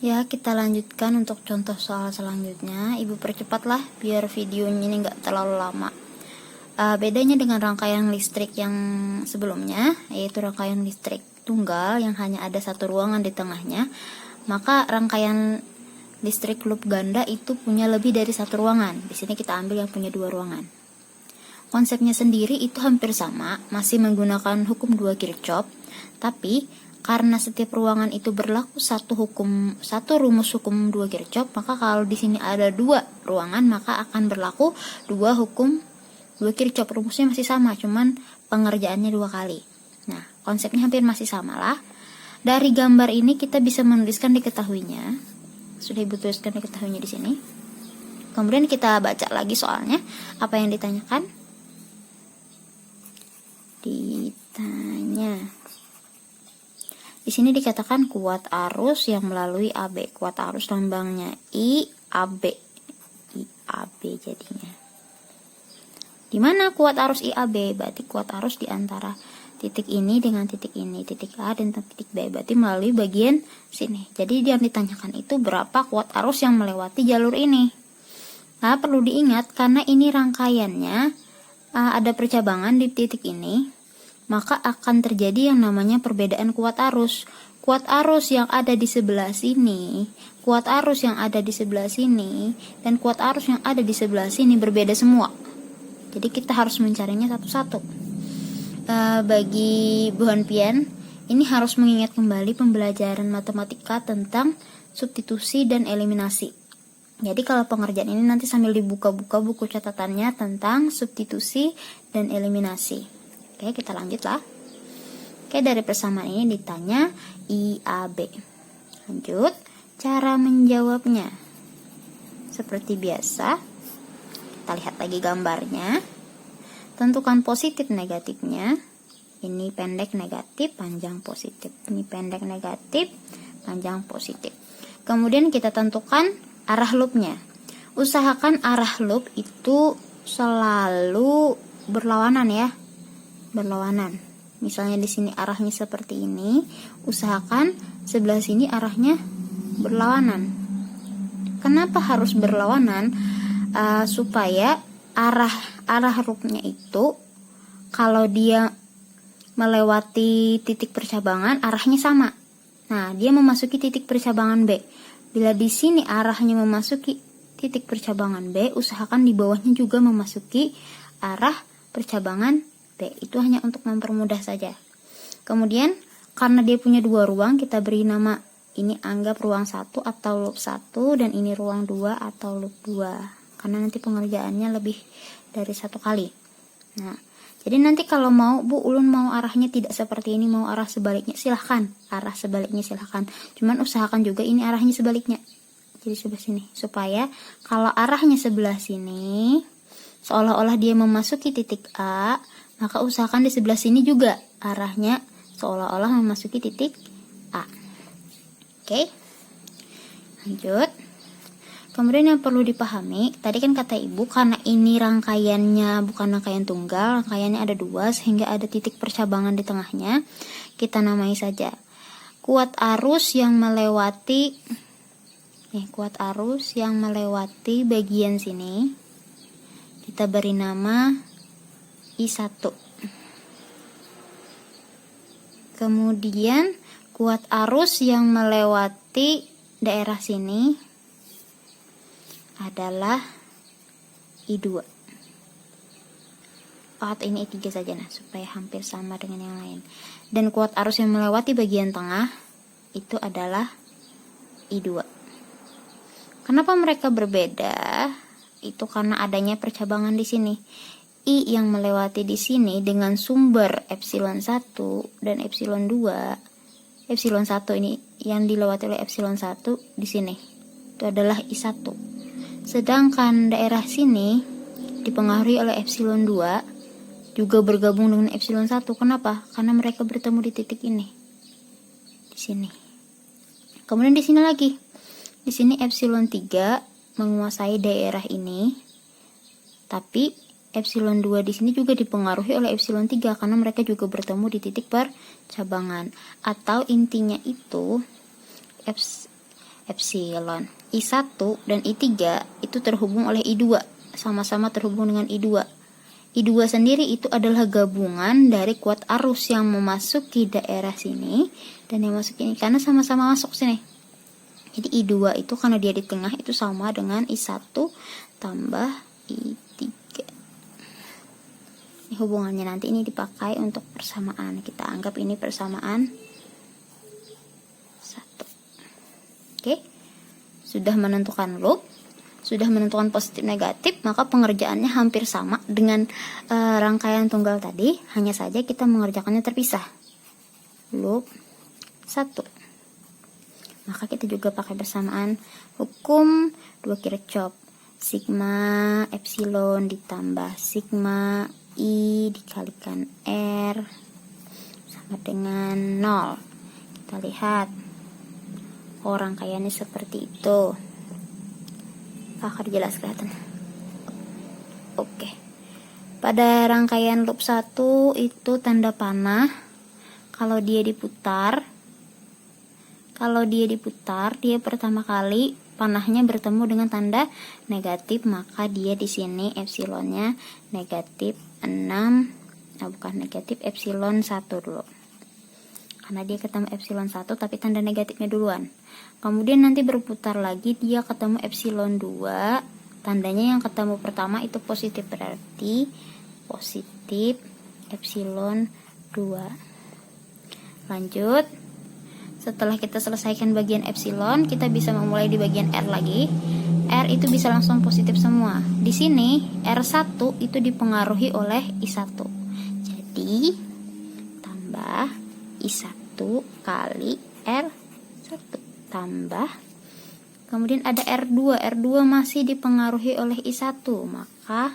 Ya, kita lanjutkan untuk contoh soal selanjutnya. Ibu percepatlah biar videonya ini nggak terlalu lama. Bedanya dengan rangkaian listrik yang sebelumnya, yaitu rangkaian listrik tunggal yang hanya ada satu ruangan di tengahnya, maka rangkaian listrik loop ganda itu punya lebih dari satu ruangan. Di sini kita ambil yang punya dua ruangan. Konsepnya sendiri itu hampir sama, masih menggunakan hukum 2 Kirchhoff, tapi karena setiap ruangan itu berlaku satu rumus hukum 2 Kirchhoff, maka kalau di sini ada dua ruangan maka akan berlaku dua hukum 2 Kirchhoff. Rumusnya masih sama, cuman pengerjaannya 2 kali. Nah, konsepnya hampir masih sama lah. Dari gambar ini kita bisa menuliskan diketahuinya. Sudah Ibu tuliskan diketahuinya di sini. Kemudian kita baca lagi soalnya, apa yang ditanyakan? Di sini dikatakan kuat arus yang melalui AB. Kuat arus lambangnya IAB. IAB jadinya. Di mana kuat arus IAB? Berarti kuat arus di antara titik ini dengan titik ini, titik A dan titik B. Berarti melalui bagian sini. Jadi yang ditanyakan itu berapa kuat arus yang melewati jalur ini. Nah, perlu diingat karena ini rangkaiannya ada percabangan di titik ini, maka akan terjadi yang namanya perbedaan kuat arus. Kuat arus yang ada di sebelah sini, kuat arus yang ada di sebelah sini, dan kuat arus yang ada di sebelah sini berbeda semua. Jadi kita harus mencarinya satu-satu. Bagi Bu Hanpian, ini harus mengingat kembali pembelajaran matematika tentang substitusi dan eliminasi. Jadi kalau pengerjaan ini nanti sambil dibuka-buka buku catatannya tentang substitusi dan eliminasi. Oke, kita lanjutlah. Oke, dari persamaan ini ditanya IAB. Lanjut, cara menjawabnya. Seperti biasa, kita lihat lagi gambarnya. Tentukan positif negatifnya. Ini pendek negatif, panjang positif. Ini pendek negatif, panjang positif. Kemudian kita tentukan arah loopnya. Usahakan arah loop itu selalu berlawanan ya. Berlawanan. Misalnya di sini arahnya seperti ini, usahakan sebelah sini arahnya berlawanan. Kenapa harus berlawanan? Supaya arah loopnya itu kalau dia melewati titik percabangan arahnya sama. Nah, dia memasuki titik percabangan B. Bila di sini arahnya memasuki titik percabangan B, usahakan di bawahnya juga memasuki arah percabangan B. Itu hanya untuk mempermudah saja. Kemudian, karena dia punya dua ruang, kita beri nama ini anggap ruang 1 atau loop 1, dan ini ruang 2 atau loop 2. Karena nanti pengerjaannya lebih dari satu kali. Nah, jadi nanti kalau mau, Bu Ulun mau arahnya tidak seperti ini, mau arah sebaliknya, silahkan. Arah sebaliknya silahkan. Cuman usahakan juga ini arahnya sebaliknya. Jadi sebelah sini. Supaya kalau arahnya sebelah sini, seolah-olah dia memasuki titik A, maka usahakan di sebelah sini juga arahnya seolah-olah memasuki titik A. Oke. Lanjut. Kemudian yang perlu dipahami, tadi kan kata Ibu, karena ini rangkaiannya bukan rangkaian tunggal, rangkaiannya ada dua, sehingga ada titik percabangan di tengahnya. Kita namai saja kuat arus yang melewati bagian sini. Kita beri nama I1. Kemudian kuat arus yang melewati daerah sini adalah I2. Ini I3 saja supaya hampir sama dengan yang lain. Dan kuat arus yang melewati bagian tengah itu adalah I2. Kenapa mereka berbeda? Itu karena adanya percabangan di sini. I yang melewati di sini dengan sumber epsilon 1 dan epsilon 2. Epsilon 1 ini yang dilewati oleh epsilon 1 di sini. Itu adalah I1. Sedangkan daerah sini dipengaruhi oleh epsilon 2 juga bergabung dengan epsilon 1. Kenapa? Karena mereka bertemu di titik ini. Di sini. Kemudian di sini lagi. Di sini epsilon 3 menguasai daerah ini. Tapi epsilon 2 di sini juga dipengaruhi oleh epsilon 3 karena mereka juga bertemu di titik percabangan. Atau intinya itu epsilon. I1 dan I3 itu terhubung oleh I2, sama-sama terhubung dengan I2. I2 sendiri itu adalah gabungan dari kuat arus yang memasuki daerah sini dan yang masuk ini, karena sama-sama masuk sini. Jadi I2 itu karena dia di tengah itu sama dengan I1 tambah I3. Ini hubungannya nanti ini dipakai untuk persamaan. Kita anggap ini persamaan 1. Oke. Sudah menentukan loop, sudah menentukan positif negatif, maka pengerjaannya hampir sama dengan rangkaian tunggal tadi, hanya saja kita mengerjakannya terpisah. Loop 1. Maka kita juga pakai persamaan hukum 2 Kirchhoff. Sigma epsilon ditambah sigma I dikalikan R sama dengan 0. Kita lihat. Rangkaiannya seperti itu. Akan jelas kelihatan. Oke. Pada rangkaian loop 1 itu tanda panah. Kalau dia diputar, dia pertama kali panahnya bertemu dengan tanda negatif, maka dia di sini epsilonnya negatif 6, bukan negatif, epsilon 1 dulu. Karena dia ketemu epsilon 1 tapi tanda negatifnya duluan. Kemudian nanti berputar lagi dia ketemu epsilon 2, tandanya yang ketemu pertama itu positif, berarti positif epsilon 2. Lanjut. Setelah kita selesaikan bagian epsilon, kita bisa memulai di bagian R lagi. R itu bisa langsung positif semua. Di sini R1 itu dipengaruhi oleh I1. Jadi tambah I1 kali R1 tambah, kemudian ada R2. R2 masih dipengaruhi oleh I1, maka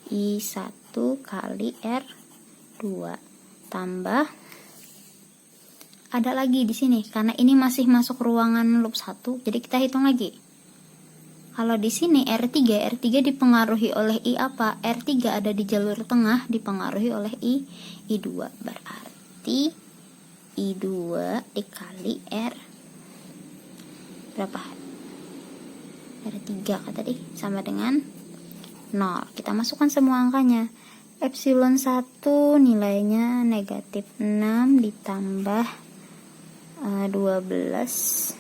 I1 kali R2 tambah, ada lagi di sini karena ini masih masuk ruangan loop 1, jadi kita hitung lagi. Kalau di sini R3 dipengaruhi oleh I apa? R3 ada di jalur tengah dipengaruhi oleh I2. Berarti I2 dikali R berapa? R3 kan tadi sama dengan 0. Kita masukkan semua angkanya. Epsilon 1 nilainya negatif 6 ditambah 12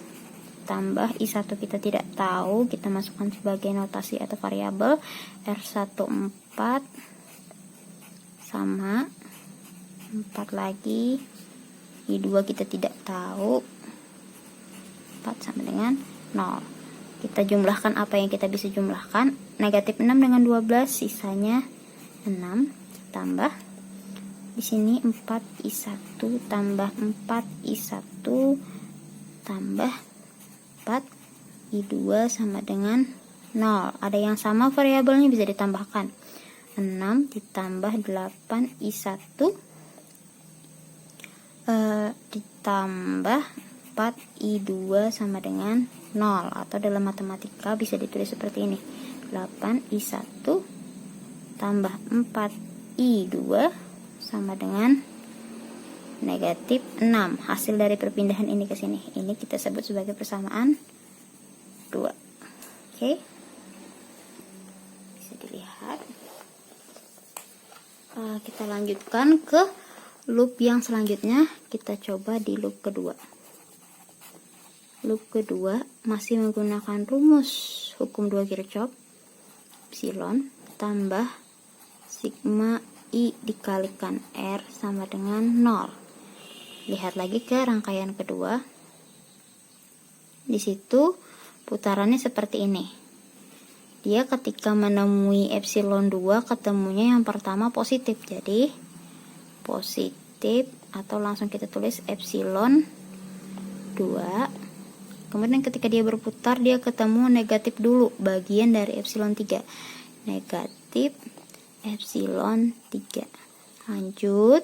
tambah I1 kita tidak tahu, kita masukkan sebagai notasi atau variabel. R1 4 sama 4 lagi, I2 kita tidak tahu, 4 sama dengan 0. Kita jumlahkan apa yang kita bisa jumlahkan. Negatif 6 dengan 12 sisanya 6 tambah di sini 4 I1 tambah 4 I1 tambah 4 I2 sama dengan 0. Ada yang sama variabelnya bisa ditambahkan. 6 ditambah 8 I1 ditambah 4 I2 sama dengan 0, atau dalam matematika bisa ditulis seperti ini. 8 I1 tambah 4 I2 sama dengan negatif 6. Hasil dari perpindahan ini ke sini, ini kita sebut sebagai persamaan 2. Oke. Bisa dilihat. Kita lanjutkan ke loop yang selanjutnya. Kita coba di loop kedua. Loop kedua masih menggunakan rumus hukum 2 Kirchhoff. Epsilon tambah sigma I dikalikan R sama dengan 0. Lihat lagi ke rangkaian kedua. Di situ putarannya seperti ini. Dia ketika menemui epsilon 2 ketemunya yang pertama positif. Jadi positif, atau langsung kita tulis epsilon 2. Kemudian ketika dia berputar dia ketemu negatif dulu, bagian dari epsilon 3. Negatif epsilon 3. Lanjut,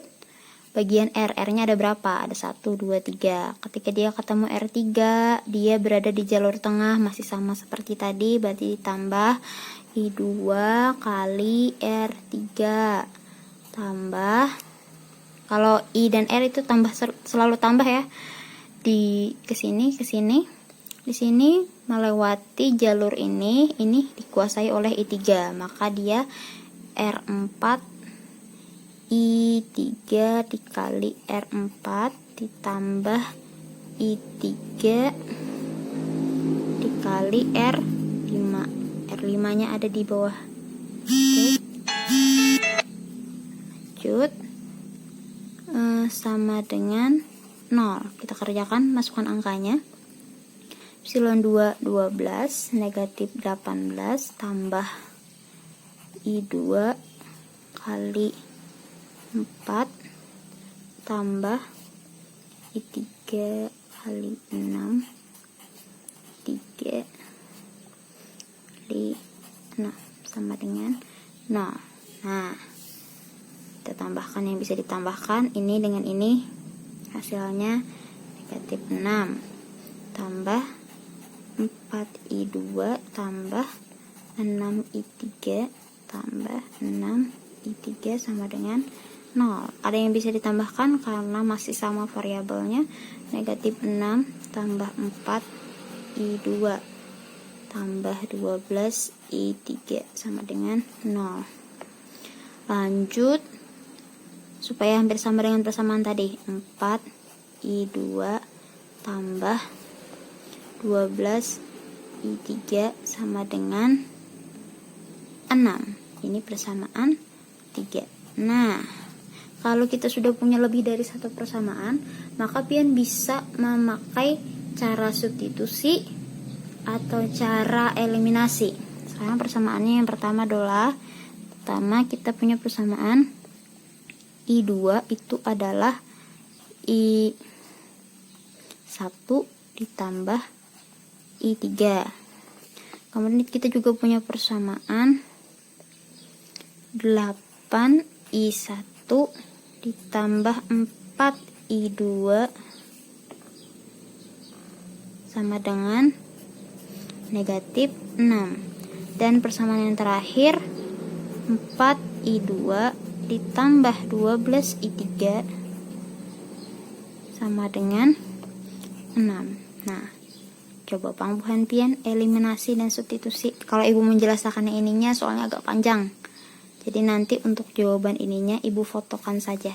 bagian R-nya ada berapa? Ada 1, 2, 3. Ketika dia ketemu R3, dia berada di jalur tengah, masih sama seperti tadi, berarti ditambah I2 kali R3 tambah, kalau I dan R itu tambah, selalu tambah ya, di kesini Di sini melewati jalur ini dikuasai oleh I3, maka dia R4 I3 dikali R4 ditambah I3 dikali R5. R5 nya ada di bawah. Oke. Lanjut. Sama dengan 0. Kita kerjakan, masukkan angkanya. Epsilon 2 12 negatif 18 tambah I2 kali 4 tambah I3 kali 6 3 kali 6 sama dengan 0. Nah, kita tambahkan yang bisa ditambahkan, ini dengan ini hasilnya negatif 6 tambah 4I2 tambah 6I3 tambah 6I3 sama dengan 0. Ada yang bisa ditambahkan karena masih sama variabelnya. Negatif 6 tambah 4I2 tambah 12I3 sama dengan 0. Lanjut, supaya hampir sama dengan persamaan tadi, 4I2 tambah 12I3 sama dengan 6. Ini persamaan 3. Nah, kalau kita sudah punya lebih dari satu persamaan, maka pian bisa memakai cara substitusi atau cara eliminasi. Sekarang persamaannya yang pertama adalah, kita punya persamaan I2 itu adalah I1 ditambah I3. Kemudian kita juga punya persamaan 8I1 ditambah 4I2 sama dengan negatif 6. Dan persamaan yang terakhir 4I2 ditambah 12I3 sama dengan 6. Nah, coba pangbuhan pian eliminasi dan substitusi. Kalau ibu menjelaskan ininya soalnya agak panjang, jadi nanti untuk jawaban ininya ibu fotokan saja.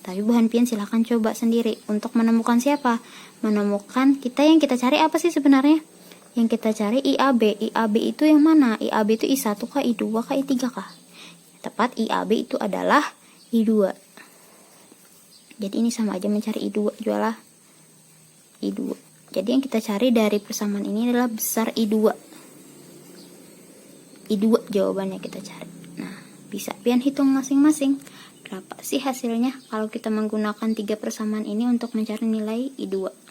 Tapi buhan pian silahkan coba sendiri untuk menemukan siapa. Menemukan yang kita cari apa sih sebenarnya? Yang kita cari IAB. IAB itu yang mana? IAB itu I1 kah, I2 kah, I3 kah? Tepat, IAB itu adalah I2. Jadi ini sama aja mencari I2 jualah I2. Jadi yang kita cari dari persamaan ini adalah besar I2. I2 jawabannya kita cari. Nah, bisa pian hitung masing-masing. Berapa sih hasilnya kalau kita menggunakan 3 persamaan ini untuk mencari nilai I2?